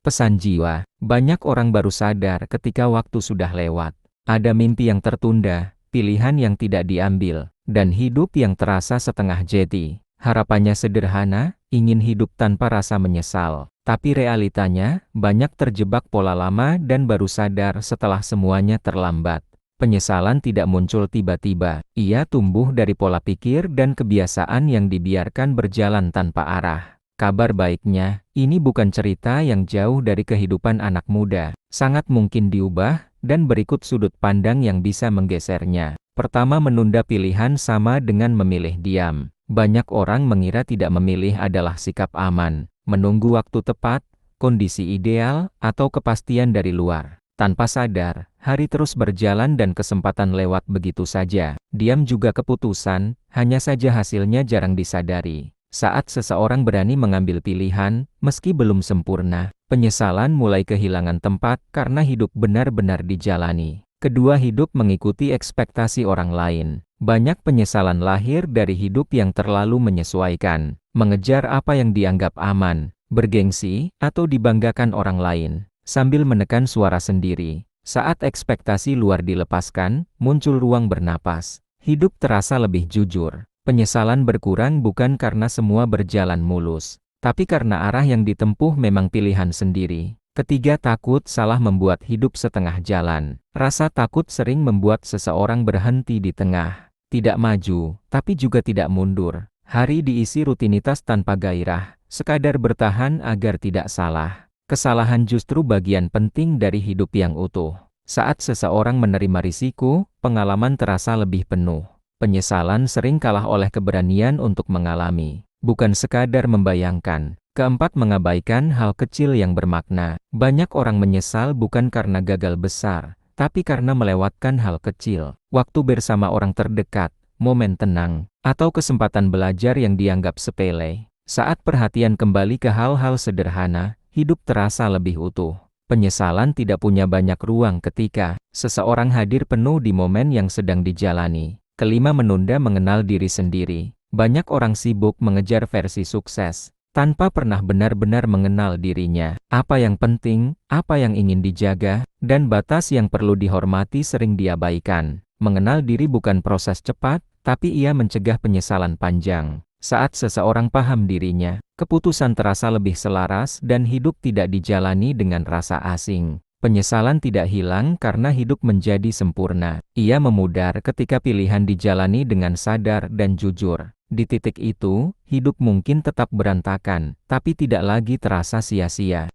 Pesan jiwa, banyak orang baru sadar ketika waktu sudah lewat. Ada mimpi yang tertunda, pilihan yang tidak diambil, dan hidup yang terasa setengah jadi. Harapannya sederhana, ingin hidup tanpa rasa menyesal. Tapi realitanya, banyak terjebak pola lama dan baru sadar setelah semuanya terlambat. Penyesalan tidak muncul tiba-tiba, ia tumbuh dari pola pikir dan kebiasaan yang dibiarkan berjalan tanpa arah. Kabar baiknya, ini bukan cerita yang jauh dari kehidupan anak muda. Sangat mungkin diubah, dan berikut sudut pandang yang bisa menggesernya. Pertama, menunda pilihan sama dengan memilih diam. Banyak orang mengira tidak memilih adalah sikap aman, menunggu waktu tepat, kondisi ideal, atau kepastian dari luar. Tanpa sadar, hari terus berjalan dan kesempatan lewat begitu saja. Diam juga keputusan, hanya saja hasilnya jarang disadari. Saat seseorang berani mengambil pilihan, meski belum sempurna, penyesalan mulai kehilangan tempat karena hidup benar-benar dijalani. Kedua, hidup mengikuti ekspektasi orang lain. Banyak penyesalan lahir dari hidup yang terlalu menyesuaikan, mengejar apa yang dianggap aman, bergengsi, atau dibanggakan orang lain, sambil menekan suara sendiri. Saat ekspektasi luar dilepaskan, muncul ruang bernapas. Hidup terasa lebih jujur. Penyesalan berkurang bukan karena semua berjalan mulus, tapi karena arah yang ditempuh memang pilihan sendiri. Ketiga, takut salah membuat hidup setengah jalan. Rasa takut sering membuat seseorang berhenti di tengah, tidak maju, tapi juga tidak mundur. Hari diisi rutinitas tanpa gairah, sekadar bertahan agar tidak salah. Kesalahan justru bagian penting dari hidup yang utuh. Saat seseorang menerima risiko, pengalaman terasa lebih penuh. Penyesalan sering kalah oleh keberanian untuk mengalami, bukan sekadar membayangkan. Keempat, mengabaikan hal kecil yang bermakna. Banyak orang menyesal bukan karena gagal besar, tapi karena melewatkan hal kecil. Waktu bersama orang terdekat, momen tenang, atau kesempatan belajar yang dianggap sepele. Saat perhatian kembali ke hal-hal sederhana, hidup terasa lebih utuh. Penyesalan tidak punya banyak ruang ketika seseorang hadir penuh di momen yang sedang dijalani. Kelima, menunda mengenal diri sendiri. Banyak orang sibuk mengejar versi sukses, tanpa pernah benar-benar mengenal dirinya. Apa yang penting, apa yang ingin dijaga, dan batas yang perlu dihormati sering diabaikan. Mengenal diri bukan proses cepat, tapi ia mencegah penyesalan panjang. Saat seseorang paham dirinya, keputusan terasa lebih selaras dan hidup tidak dijalani dengan rasa asing. Penyesalan tidak hilang karena hidup menjadi sempurna. Ia memudar ketika pilihan dijalani dengan sadar dan jujur. Di titik itu, hidup mungkin tetap berantakan, tapi tidak lagi terasa sia-sia.